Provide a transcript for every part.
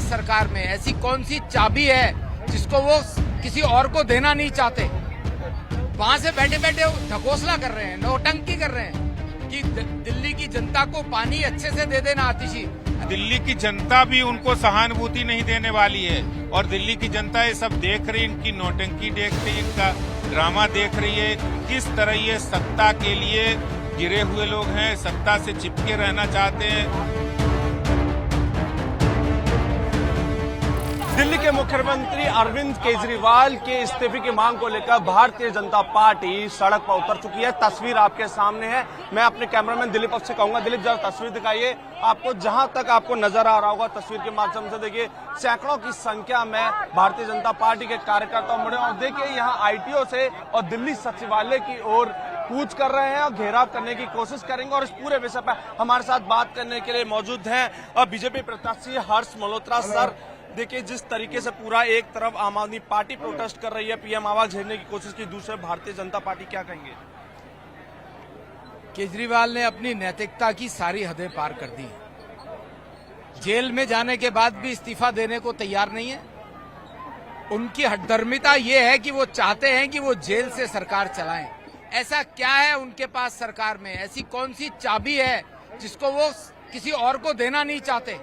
सरकार में ऐसी कौन सी चाबी है जिसको वो किसी और को देना नहीं चाहते? वहां से बैठे बैठे ढकोसला कर रहे हैं, नौटंकी कर रहे हैं कि दिल्ली की जनता को पानी अच्छे से दे देना आतिशी। दिल्ली की जनता भी उनको सहानुभूति नहीं देने वाली है और दिल्ली की जनता ये सब देख रही, इनकी नौटंकी देख रही, इनका ड्रामा देख रही है। किस तरह ये सत्ता के लिए गिरे हुए लोग हैं, सत्ता से चिपके रहना चाहते हैं। दिल्ली के मुख्यमंत्री अरविंद केजरीवाल के इस्तीफे की मांग को लेकर भारतीय जनता पार्टी सड़क पर उतर चुकी है। तस्वीर आपके सामने है। मैं अपने कैमरामैन दिलीप से कहूंगा, दिलीप जरा तस्वीर दिखाइए। आपको जहां तक आपको नजर आ रहा होगा तस्वीर के माध्यम से, देखिए सैकड़ों की संख्या में भारतीय जनता पार्टी के कार्यकर्ता मुड़े और देखिए यहाँ आईटीओ से और दिल्ली सचिवालय की ओर कूच कर रहे हैं और घेराव करने की कोशिश करेंगे। और इस पूरे विषय पर हमारे साथ बात करने के लिए मौजूद हैं और बीजेपी प्रत्याशी हर्ष मल्होत्रा। सर, देखिए जिस तरीके से पूरा एक तरफ आम आदमी पार्टी प्रोटेस्ट कर रही है, पीएम आवास घेरने की कोशिश की, दूसरे भारतीय जनता पार्टी क्या कहेंगे? केजरीवाल ने अपनी नैतिकता की सारी हदें पार कर दी है। जेल में जाने के बाद भी इस्तीफा देने को तैयार नहीं है। उनकी हठधर्मिता ये है कि वो चाहते हैं कि वो जेल से सरकार चलाएं। ऐसा क्या है उनके पास सरकार में, ऐसी कौन सी चाबी है जिसको वो किसी और को देना नहीं चाहते?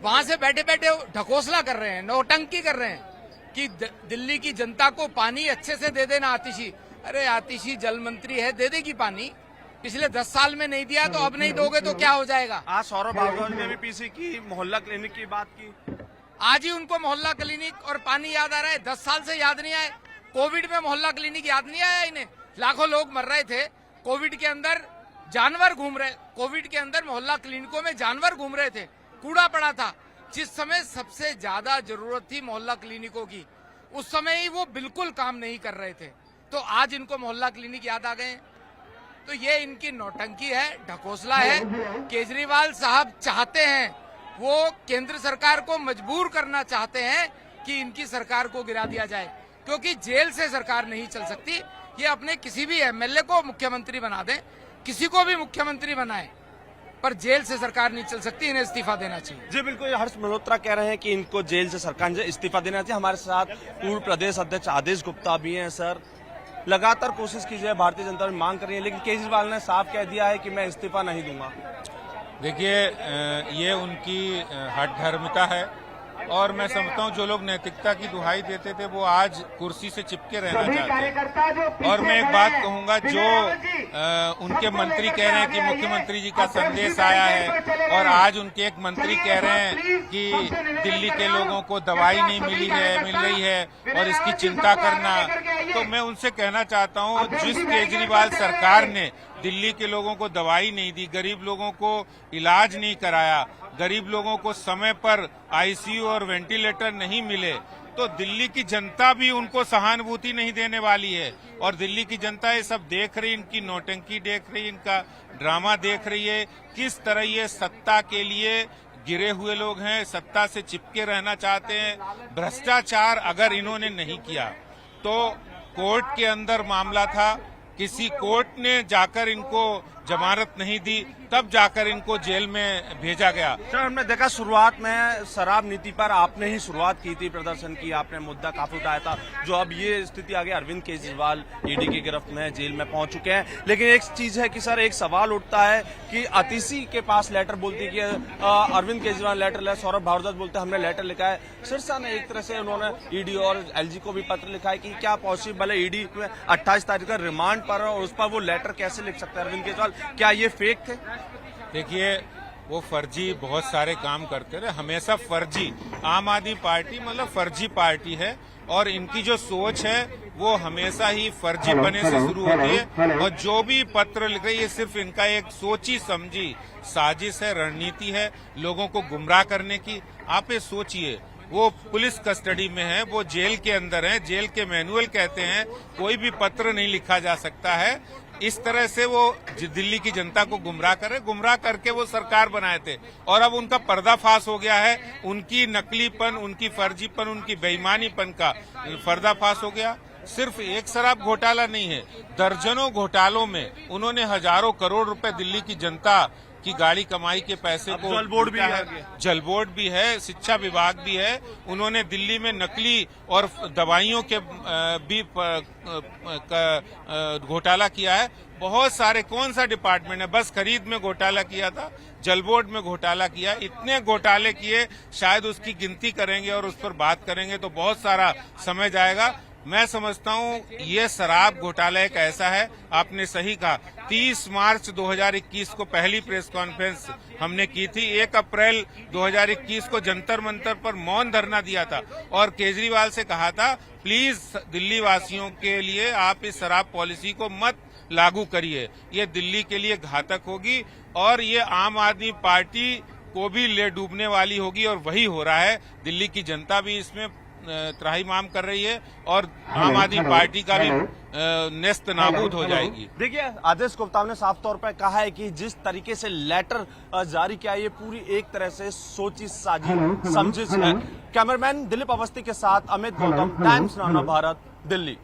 वहां से बैठे बैठे ढकोसला कर रहे हैं, नौटंकी कर रहे हैं कि दिल्ली की जनता को पानी अच्छे से दे देना आतिशी। अरे आतिशी जल मंत्री है, दे देगी पानी। पिछले 10 साल में नहीं दिया तो अब नहीं दोगे तो क्या हो जाएगा? आज सौरभ भारद्वाज ने भी पीसी की मोहल्ला क्लिनिक की बात की। आज ही उनको मोहल्ला क्लिनिक और पानी याद आ रहा है। 10 साल से याद नहीं आए। कोविड में मोहल्ला क्लिनिक याद नहीं आया इन्हें? लाखों लोग मर रहे थे कोविड के अंदर, जानवर घूम रहे, कोविड के अंदर मोहल्ला क्लिनिकों में जानवर घूम रहे थे, कूड़ा पड़ा था। जिस समय सबसे ज्यादा जरूरत थी मोहल्ला क्लिनिकों की, उस समय ही वो बिल्कुल काम नहीं कर रहे थे। तो आज इनको मोहल्ला क्लिनिक याद आ गए। तो ये इनकी नौटंकी है, ढकोसला है। केजरीवाल साहब चाहते हैं, वो केंद्र सरकार को मजबूर करना चाहते हैं कि इनकी सरकार को गिरा दिया जाए, क्योंकि जेल से सरकार नहीं चल सकती। ये अपने किसी भी एमएलए को मुख्यमंत्री बना दें, किसी को भी मुख्यमंत्री बनाए, पर जेल से सरकार नहीं चल सकती। इन्हें इस्तीफा देना चाहिए। जी बिल्कुल, हर्ष मल्होत्रा कह रहे हैं कि इनको जेल से सरकार इस्तीफा देना चाहिए। हमारे साथ पूर्व प्रदेश अध्यक्ष आदेश गुप्ता भी हैं। सर, लगातार कोशिश की जाए, भारतीय जनता पार्टी मांग कर रही है, लेकिन केजरीवाल ने साफ कह दिया है कि मैं इस्तीफा नहीं दूंगा। देखिए, ये उनकी हठधर्मिता है और मैं समझता हूँ जो लोग नैतिकता की दुहाई देते थे वो आज कुर्सी से चिपके रहना चाहते हैं। और मैं एक बात कहूंगा, जो उनके मंत्री कह रहे हैं कि मुख्यमंत्री जी का संदेश आया है और आज उनके एक मंत्री कह रहे हैं कि दिल्ली के लोगों को दवाई नहीं मिल रही है और इसकी चिंता करना, तो मैं उनसे कहना चाहता हूँ, जिस केजरीवाल सरकार ने दिल्ली के लोगों को दवाई नहीं दी, गरीब लोगों को इलाज नहीं कराया, गरीब लोगों को समय पर आईसीयू और वेंटिलेटर नहीं मिले, तो दिल्ली की जनता भी उनको सहानुभूति नहीं देने वाली है। और दिल्ली की जनता ये सब देख रही, इनकी नौटंकी देख रही, इनका ड्रामा देख रही है। किस तरह ये सत्ता के लिए गिरे हुए लोग हैं, सत्ता से चिपके रहना चाहते हैं। भ्रष्टाचार अगर इन्होंने नहीं किया तो कोर्ट के अंदर मामला था, किसी कोर्ट ने जाकर इनको जमानत नहीं दी, तब जाकर इनको जेल में भेजा गया। सर, हमने देखा शुरुआत में शराब नीति पर आपने ही शुरुआत की थी, प्रदर्शन की, आपने मुद्दा काफी उठाया था, जो अब ये स्थिति आ गई, अरविंद केजरीवाल ईडी की गिरफ्त में जेल में पहुंच चुके हैं। लेकिन एक चीज है कि सर, एक सवाल उठता है कि आतिशी के पास लेटर बोलती कि अरविंद केजरीवाल लेटर लिया, सौरभ भारद्वाज बोलते हमने लेटर लिखा है। सिरसा ने एक तरह से उन्होंने ईडी और एलजी को भी पत्र लिखा है कि क्या पॉसिबल है ईडी में 28 तारीख का रिमांड पर और उस पर वो लेटर कैसे लिख सकते हैं अरविंद केजरीवाल? क्या ये फेक थे? देखिए, वो फर्जी बहुत सारे काम करते रहे, हमेशा फर्जी। आम आदमी पार्टी मतलब फर्जी पार्टी है और इनकी जो सोच है वो हमेशा ही फर्जी बने से शुरू होती है। और जो भी पत्र लिख रही है सिर्फ इनका एक सोची समझी साजिश है, रणनीति है लोगों को गुमराह करने की। आप ये सोचिए, वो पुलिस कस्टडी में है, वो जेल के अंदर है, जेल के मैनुअल कहते हैं कोई भी पत्र नहीं लिखा जा सकता है। इस तरह से वो दिल्ली की जनता को गुमराह गुमराह करके वो सरकार बनाए थे और अब उनका पर्दाफाश हो गया है। उनकी नकलीपन, उनकी फर्जीपन, उनकी बेईमानीपन का पर्दाफाश हो गया। सिर्फ एक शराब घोटाला नहीं है, दर्जनों घोटालों में उन्होंने हजारों करोड़ रुपए दिल्ली की जनता कि गाड़ी कमाई के पैसे को जल बोर्ड भी लूटा है। जल बोर्ड भी है, शिक्षा विभाग भी है। उन्होंने दिल्ली में नकली और दवाइयों के भी घोटाला किया है। बहुत सारे, कौन सा डिपार्टमेंट है, बस खरीद में घोटाला किया था, जल बोर्ड में घोटाला किया। इतने घोटाले किए, शायद उसकी गिनती करेंगे और उस पर बात करेंगे तो बहुत सारा समय जाएगा। मैं समझता हूं ये शराब घोटाला एक ऐसा है, आपने सही कहा। 30 मार्च 2021 को पहली प्रेस कॉन्फ्रेंस हमने की थी। 1 अप्रैल 2021 को जंतर मंतर पर मौन धरना दिया था और केजरीवाल से कहा था प्लीज दिल्ली वासियों के लिए आप इस शराब पॉलिसी को मत लागू करिए, ये दिल्ली के लिए घातक होगी और ये आम आदमी पार्टी को भी ले डूबने वाली होगी। और वही हो रहा है। दिल्ली की जनता भी इसमें त्राहिमाम कर रही है और आम आदमी पार्टी का भी नेस्त नाबूद हो जाएगी। देखिए, आदेश गुप्ता ने साफ तौर पर कहा है कि जिस तरीके से लेटर जारी किया, ये पूरी एक तरह से सोची साजी समझी है। कैमरामैन दिलीप अवस्थी के साथ अमित गौतम, टाइम्स नाना भारत, दिल्ली।